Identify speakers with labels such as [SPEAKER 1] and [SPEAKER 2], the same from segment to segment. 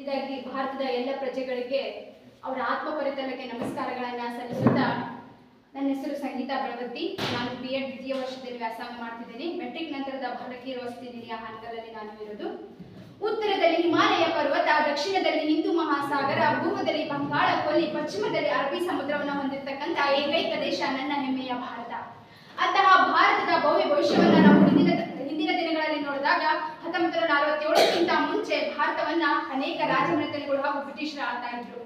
[SPEAKER 1] ಮೊದಲನೇದಾಗಿ ಭಾರತದ ಎಲ್ಲ ಪ್ರಜೆಗಳಿಗೆ ಅವರ ಆತ್ಮಪರಿತಲಕ್ಕೆ ನಮಸ್ಕಾರಗಳನ್ನು ಸಲ್ಲಿಸುತ್ತಾ, ನನ್ನ ಹೆಸರು ಸಂಗೀತಾ ಬೆಳವತ್ತಿ. ನಾನು B.Ed ದ್ವಿತೀಯ ವರ್ಷದಲ್ಲಿ ವ್ಯಾಸಂಗ ಮಾಡ್ತಿದ್ದೀನಿ. ಮೆಟ್ರಿಕ್ ನಂತರದ ಭಾರತೀಯ ವಸತಿ ನಿಲಯ ಹಾನಗಲ್ಲಲ್ಲಿ ನಾನು ಇರೋದು. ಉತ್ತರದಲ್ಲಿ ಹಿಮಾಲಯ ಪರ್ವತ, ದಕ್ಷಿಣದಲ್ಲಿ ಹಿಂದೂ ಮಹಾಸಾಗರ, ಪೂರ್ವದಲ್ಲಿ ಬಂಗಾಳ ಕೊಲ್ಲಿ, ಪಶ್ಚಿಮದಲ್ಲಿ ಅರಬ್ಬಿ ಸಮುದ್ರವನ್ನು ಹೊಂದಿರತಕ್ಕಂಥ ಏಕೈಕ ದೇಶ ನನ್ನ ಹೆಮ್ಮೆಯ ಭಾರತ. ಅಂತಹ ಭಾರತದ ಭವ್ಯ ಭವಿಷ್ಯವನ್ನು ನಾವು ಹಿಂದಿನ ದಿನಗಳಲ್ಲಿ ನೋಡಿದಾಗ 1947ಕ್ಕಿಂತ ಮುಂಚೆ ಭಾರತವನ್ನ ಅನೇಕ ರಾಜಮನೆತನಗಳು ಹಾಗೂ ಬ್ರಿಟಿಷರು ಆಳ್ತಾ ಇದ್ರು.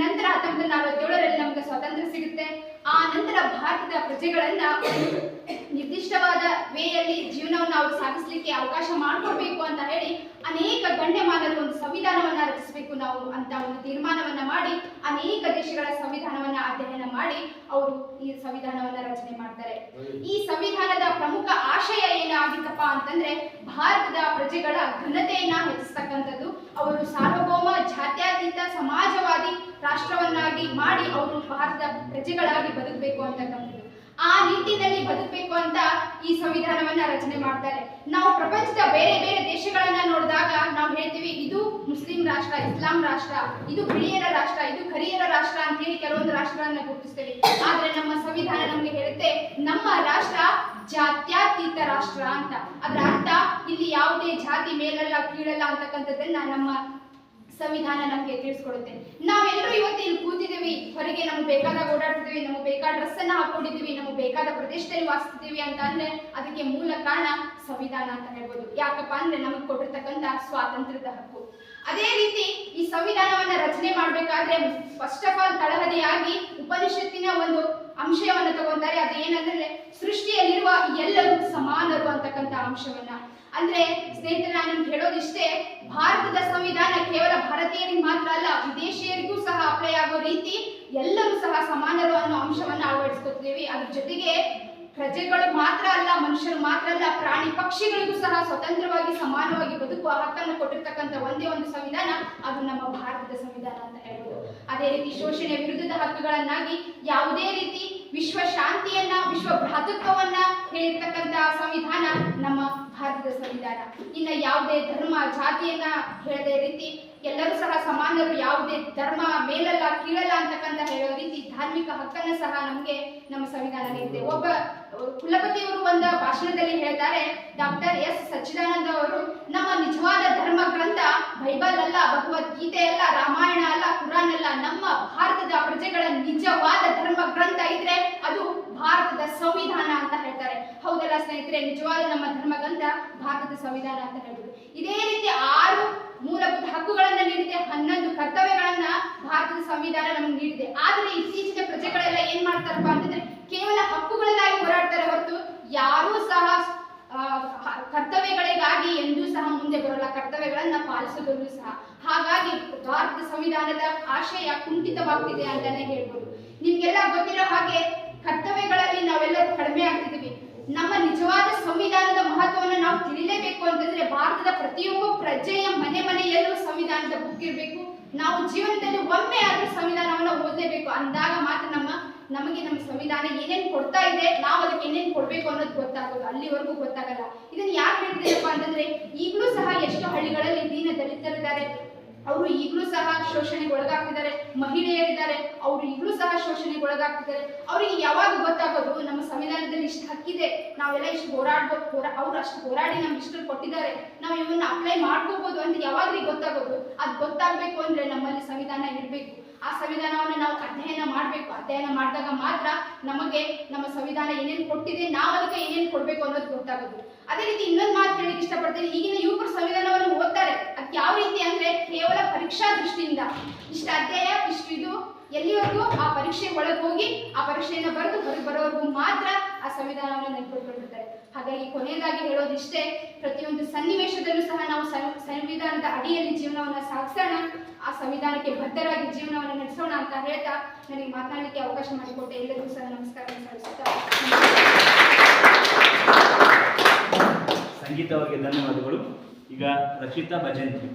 [SPEAKER 1] ನಂತರ 1947ರಲ್ಲಿ ನಮಗೆ ಸ್ವಾತಂತ್ರ್ಯ ಸಿಗುತ್ತೆ. ಆ ನಂತರ ಭಾರತದ ಪ್ರಜೆಗಳನ್ನ ನಿರ್ದಿಷ್ಟವಾದ ವೇಯಲ್ಲಿ ಜೀವನವನ್ನು ಅವ್ರು ಸಾಗಿಸ್ಲಿಕ್ಕೆ ಅವಕಾಶ ಮಾಡಿಕೊಡ್ಬೇಕು ಅಂತ ಹೇಳಿ ಅನೇಕ ಗಣ್ಯಮಾನರು ಒಂದು ಸಂವಿಧಾನವನ್ನ ರಚಿಸಬೇಕು ನಾವು ಅಂತ ಒಂದು ತೀರ್ಮಾನವನ್ನ ಮಾಡಿ ಅನೇಕ ದೇಶಗಳ ಸಂವಿಧಾನವನ್ನ ಅಧ್ಯಯನ ಮಾಡಿ ಅವರು ಈ ಸಂವಿಧಾನವನ್ನ ರಚನೆ ಮಾಡ್ತಾರೆ. ಈ ಸಂವಿಧಾನದ ಪ್ರಮುಖ ಆಶಯ ಏನಾಗಿತ್ತಪ್ಪ ಅಂತಂದ್ರೆ ಭಾರತದ ಪ್ರಜೆಗಳ ಘನತೆಯನ್ನ ಹೆಚ್ಚಿಸ್ತಕ್ಕಂಥದ್ದು. ಅವರು ಸಾರ್ವಭೌಮ ಜಾತ್ಯತೀತ ಸಮಾಜವಾದಿ ರಾಷ್ಟ್ರವನ್ನಾಗಿ ಮಾಡಿ ಅವರು ಭಾರತದ ಪ್ರಜೆಗಳಾಗಿ ಬದುಕಬೇಕು ಅಂತಕ್ಕಂಥದ್ದು. ಆ ನಿಟ್ಟಿನಲ್ಲಿ ಬದುಕಬೇಕು ಅಂತ ಈ ಸಂವಿಧಾನವನ್ನ ರಚನೆ ಮಾಡ್ತಾರೆ. ನಾವು ಪ್ರಪಂಚದ ಬೇರೆ ಬೇರೆ ದೇಶಗಳನ್ನ ನೋಡಿದಾಗ ನಾವು ಹೇಳ್ತೀವಿ ಇದು ಮುಸ್ಲಿಂ ರಾಷ್ಟ್ರ, ಇಸ್ಲಾಂ ರಾಷ್ಟ್ರ, ಇದು ಬಿಳಿಯರ ರಾಷ್ಟ್ರ, ಇದು ಕರಿಯರ ರಾಷ್ಟ್ರ ಅಂತ ಹೇಳಿ ಕೆಲವೊಂದು ರಾಷ್ಟ್ರಗಳನ್ನ ಗುರುತಿಸ್ತೇವೆ. ಆದ್ರೆ ನಮ್ಮ ಸಂವಿಧಾನ ನಮ್ಗೆ ಹೇಳುತ್ತೆ ನಮ್ಮ ರಾಷ್ಟ್ರ ಜಾತ್ಯತೀತ ರಾಷ್ಟ್ರ ಅಂತ. ಅದರ ಅರ್ಥ ಇಲ್ಲಿ ಯಾವುದೇ ಜಾತಿ ಮೇಲಲ್ಲ ಕೀಳಲ್ಲ ಅಂತಕ್ಕಂಥದ್ದನ್ನ ನಮ್ಮ ಸಂವಿಧಾನ ನಮ್ಗೆ ತಿಳಿಸ್ಕೊಡುತ್ತೆ. ನಾವೆಲ್ಲರೂ ಇವತ್ತು ಇಲ್ಲಿ ಕೂತಿದ್ದೀವಿ, ಹೊರಗೆ ನಮ್ಗೆ ಬೇಕಾದಾಗ ಓಡಾಡ್ತಿದ್ದೀವಿ, ನಮ್ಗೆ ಬೇಕಾದ ಡ್ರೆಸ್ ಅನ್ನ ಹಾಕೊಂಡಿದ್ದೀವಿ, ನಮ್ಗೆ ಬೇಕಾದ ಪ್ರದೇಶದಲ್ಲಿ ವಾಸಿಸ್ತಿದ್ದೀವಿ ಅಂತ ಅಂದ್ರೆ ಅದಕ್ಕೆ ಮೂಲ ಕಾರಣ ಸಂವಿಧಾನ ಅಂತ ಹೇಳ್ಬೋದು. ಯಾಕಪ್ಪ ಅಂದ್ರೆ ನಮಗೆ ಕೊಟ್ಟಿರ್ತಕ್ಕಂಥ ಸ್ವಾತಂತ್ರ್ಯದ ಹಕ್ಕು. ಅದೇ ರೀತಿ ಈ ಸಂವಿಧಾನವನ್ನ ರಚನೆ ಮಾಡ್ಬೇಕಾದ್ರೆ ಫಸ್ಟ್ ಆಫ್ ಆಲ್ ತಳಹದಿಯಾಗಿ ಉಪನಿಷತ್ತಿನ ಒಂದು ಅಂಶವನ್ನ ತಗೊಂತಾರೆ. ಅದೇನಂದ್ರೆ ಸೃಷ್ಟಿಯಲ್ಲಿರುವ ಎಲ್ಲರೂ ಸಮಾನರು ಅಂತಕ್ಕಂಥ ಅಂಶವನ್ನ. ಅಂದ್ರೆ ಸ್ನೇಹಿತರೆ, ನಾನು ನಿಮ್ಗೆ ಹೇಳೋದಿಷ್ಟೇ, ಭಾರತದ ಸಂವಿಧಾನ ಕೇವಲ ಭಾರತೀಯರಿಗೆ ಮಾತ್ರ ಅಲ್ಲ, ವಿದೇಶಿಯರಿಗೂ ಸಹ ಅಪ್ಲೈ ಆಗೋ ರೀತಿ ಎಲ್ಲರೂ ಸಹ ಸಮಾನರು ಅನ್ನೋ ಅಂಶವನ್ನ ಅಳವಡಿಸ್ಕೊತೀವಿ. ಅದ್ರ ಜೊತೆಗೆ ಪ್ರಜೆಗಳು ಮಾತ್ರ ಅಲ್ಲ, ಮನುಷ್ಯರು ಮಾತ್ರ ಅಲ್ಲ, ಪ್ರಾಣಿ ಪಕ್ಷಿಗಳಿಗೂ ಸಹ ಸ್ವತಂತ್ರವಾಗಿ ಸಮಾನವಾಗಿ ಬದುಕುವ ಹಕ್ಕನ್ನು ಕೊಟ್ಟಿರ್ತಕ್ಕಂಥ ಒಂದೇ ಒಂದು ಸಂವಿಧಾನ, ಅದು ನಮ್ಮ ಭಾರತದ ಸಂವಿಧಾನ ಅಂತ ಹೇಳ್ಬೋದು. ಅದೇ ರೀತಿ ಶೋಷಣೆ ವಿರುದ್ಧದ ಹಕ್ಕುಗಳನ್ನಾಗಿ ಯಾವುದೇ ರೀತಿ ವಿಶ್ವ ಶಾಂತಿಯನ್ನ, ವಿಶ್ವ ಭ್ರಾತೃತ್ವವನ್ನ ಹೇಳಿರ್ತಕ್ಕಂಥ ಸಂವಿಧಾನ ನಮ್ಮ ಭಾರತದ ಸಂವಿಧಾನ. ಇನ್ನ ಯಾವುದೇ ಧರ್ಮ ಜಾತಿಯನ್ನ ಹೇಳದೇ ರೀತಿ ಎಲ್ಲರೂ ಸಹ ಸಮಾನರು, ಯಾವುದೇ ಧರ್ಮ ಮೇಲಲ್ಲ ಕೀಳಲ್ಲ ಅಂತಕ್ಕಂಥ ಹೇಳೋ ರೀತಿ ಧಾರ್ಮಿಕ ಹಕ್ಕನ್ನ ಸಹ ನಮಗೆ ನಮ್ಮ ಸಂವಿಧಾನ ನೀಡಿದೆ. ಒಬ್ಬ ಕುಲಪತಿಯವರು ಒಂದು ಭಾಷಣದಲ್ಲಿ ಹೇಳ್ತಾರೆ, ಡಾಕ್ಟರ್ S. ಸಚ್ಚಿದಾನಂದ ಅವರು, ನಮ್ಮ ನಿಜವಾದ ಧರ್ಮ ಗ್ರಂಥ ಬೈಬಲ್ ಅಲ್ಲ, ಭಗವದ್ಗೀತೆ ಅಲ್ಲ, ರಾಮಾಯಣ ಅಲ್ಲ, ಕುರಾನ್ ಅಲ್ಲ, ನಮ್ಮ ಭಾರತದ ಪ್ರಜೆಗಳ ನಿಜವಾದ ಧರ್ಮ ಗ್ರಂಥ ಇದ್ರೆ ಅದು ಭಾರತದ ಸಂವಿಧಾನ ಅಂತ ಹೇಳ್ತಾರೆ. ಹೌದಲ್ಲ ಸ್ನೇಹಿತರೆ, ನಿಜವಾದ ನಮ್ಮ ಧರ್ಮ ಗ್ರಂಥ ಭಾರತದ ಸಂವಿಧಾನ ಅಂತ ಹೇಳ್ಬೋದು. ಇದೇ ರೀತಿ 6 ಮೂಲಭೂತ ಹಕ್ಕುಗಳನ್ನ ನೀಡಿದೆ, 11 ಕರ್ತವ್ಯಗಳನ್ನ ಭಾರತದ ಸಂವಿಧಾನ ನಮ್ಗೆ ನೀಡಿದೆ. ಆದ್ರೆ ಇತ್ತೀಚಿನ ಪ್ರಜೆಗಳೆಲ್ಲ ಏನ್ ಮಾಡ್ತಾರಪ್ಪ ಅಂತಂದ್ರೆ ಕೇವಲ ಹಕ್ಕುಗಳಿಗಾಗಿ ಹೋರಾಡ್ತಾರೆ ಹೊರತು ಯಾರೂ ಸಹ ಕರ್ತವ್ಯಗಳಿಗಾಗಿ ಎಂದೂ ಸಹ ಮುಂದೆ ಬರೋಲ್ಲ, ಕರ್ತವ್ಯಗಳನ್ನ ಪಾಲಿಸೋದ್ರೂ ಸಹ. ಹಾಗಾಗಿ ಭಾರತದ ಸಂವಿಧಾನದ ಆಶಯ ಕುಂಠಿತವಾಗ್ತಿದೆ ಅಂತಾನೆ ಹೇಳ್ಬೋದು. ನಿಮ್ಗೆಲ್ಲ ಗೊತ್ತಿರೋ ಹಾಗೆ ಕರ್ತವ್ಯಗಳಲ್ಲಿ ನಾವೆಲ್ಲರೂ ಕಡಿಮೆ ಆಗ್ತಿದ್ದೀವಿ. ನಮ್ಮ ನಿಜವಾದ ಸಂವಿಧಾನದ ಮಹತ್ವವನ್ನು ನಾವು ತಿಳಿಲೇಬೇಕು ಅಂತಂದ್ರೆ ಭಾರತದ ಪ್ರತಿಯೊಬ್ಬ ಪ್ರಜೆಯ ಮನೆಯಲ್ಲೂ ಸಂವಿಧಾನದ ಬುಕ್ ಇರಬೇಕು. ನಾವು ಜೀವನದಲ್ಲಿ ಒಮ್ಮೆ ಆದ್ರೂ ಸಂವಿಧಾನವನ್ನ ಓದಲೇಬೇಕು. ಅಂದಾಗ ಮಾತ್ರ ನಮಗೆ ನಮ್ಮ ಸಂವಿಧಾನ ಏನೇನು ಕೊಡ್ತಾ ಇದೆ, ನಾವು ಅದಕ್ಕೆ ಏನೇನು ಕೊಡ್ಬೇಕು ಅನ್ನೋದು ಗೊತ್ತಾಗೋದು. ಅಲ್ಲಿವರೆಗೂ ಗೊತ್ತಾಗಲ್ಲ. ಇದನ್ನ ಯಾಕೆ ಹೇಳ್ತಿದ್ದೀರಪ್ಪ ಅಂತಂದ್ರೆ ಈಗಲೂ ಸಹ ಎಷ್ಟೋ ಹಳ್ಳಿಗಳಲ್ಲಿ ದೀನ ದಲಿತರಿದ್ದಾರೆ, ಅವರು ಈಗಲೂ ಸಹ ಶೋಷಣೆಗೆ ಒಳಗಾಗ್ತಿದ್ದಾರೆ. ಮಹಿಳೆಯರಿದ್ದಾರೆ, ಅವರು ಈಗಲೂ ಸಹ ಶೋಷಣೆಗೆ ಒಳಗಾಗ್ತಿದ್ದಾರೆ. ಅವರಿಗೆ ಯಾವಾಗ ಗೊತ್ತಾಗೋದು ನಮ್ಮ ಸಂವಿಧಾನದಲ್ಲಿ ಇಷ್ಟು ಹಕ್ಕಿದೆ, ನಾವೆಲ್ಲ ಇಷ್ಟು ಹೋರಾಡ್ಬೇಕು, ಅವ್ರು ಅಷ್ಟು ಹೋರಾಡಿ ನಮ್ಗೆ ಇಷ್ಟು ಕೊಟ್ಟಿದ್ದಾರೆ, ನಾವು ಇವನ್ನ ಅಪ್ಲೈ ಮಾಡ್ಕೋಬಹುದು ಅಂತ ಯಾವಾಗ್ರಿಗೆ ಗೊತ್ತಾಗೋದು? ಅದು ಗೊತ್ತಾಗ್ಬೇಕು ಅಂದ್ರೆ ನಮ್ಮಲ್ಲಿ ಸಂವಿಧಾನ ಇರಬೇಕು. ಆ ಸಂವಿಧಾನವನ್ನು ನಾವು ಅಧ್ಯಯನ ಮಾಡಬೇಕು. ಅಧ್ಯಯನ ಮಾಡಿದಾಗ ಮಾತ್ರ ನಮಗೆ ನಮ್ಮ ಸಂವಿಧಾನ ಏನೇನು ಕೊಟ್ಟಿದೆ, ನಾವು ಅದಕ್ಕೆ ಏನೇನು ಕೊಡ್ಬೇಕು ಅನ್ನೋದು ಗೊತ್ತಾಗೋದು. ಅದೇ ರೀತಿ ಇನ್ನೊಂದು ಮಾತು ಹೇಳಿಕ್ಕೆ ಇಷ್ಟಪಡ್ತೀನಿ, ಈಗಿನ ಯುವಕರು ಸಂವಿಧಾನವನ್ನು ಓದ್ತಾರೆ. ಅದಕ್ಕೆ ಯಾವ ರೀತಿ ಅಂದ್ರೆ ಕೇವಲ ಪರೀಕ್ಷಾ ದೃಷ್ಟಿಯಿಂದ ಇಷ್ಟು ಅಧ್ಯಾಯ, ಇಷ್ಟು ಇದು, ಎಲ್ಲಿವರೆಗೂ ಆ ಪರೀಕ್ಷೆ ಒಳಗೆ ಹೋಗಿ ಆ ಪರೀಕ್ಷೆಯನ್ನು ಬರೆದು ಹೊರಗೆ ಬರೋವರೆಗೂ ಮಾತ್ರ ಆ ಸಂವಿಧಾನವನ್ನು ನೆನ್ಪಿಟ್ಕೊಂಡಿರ್ತಾರೆ. ಹಾಗಾಗಿ ಕೊನೆಯದಾಗಿ ಹೇಳೋದಿಷ್ಟೇ, ಪ್ರತಿಯೊಂದು ಸನ್ನಿವೇಶದಲ್ಲೂ ಸಹ ನಾವು ಸಂವಿಧಾನದ ಅಡಿಯಲ್ಲಿ ಜೀವನವನ್ನು ಸಾಗಿಸೋಣ, ಆ ಸಂವಿಧಾನಕ್ಕೆ ಬದ್ಧರಾಗಿ ಜೀವನವನ್ನು ನಡೆಸೋಣ ಅಂತ ಹೇಳ್ತಾ ನನಗೆ ಮಾತನಾಡಲಿಕ್ಕೆ ಅವಕಾಶ ಮಾಡಿಕೊಟ್ಟೆ ಎಲ್ಲರಿಗೂ ಸಹ ನಮಸ್ಕಾರ ಸಲ್ಲಿಸುತ್ತಾ.
[SPEAKER 2] ಸಂಗೀತ ಅವರಿಗೆ ಧನ್ಯವಾದಗಳು. ಈಗ ರಕ್ಷಿತಾ ಭಜಂತ್ರಿ.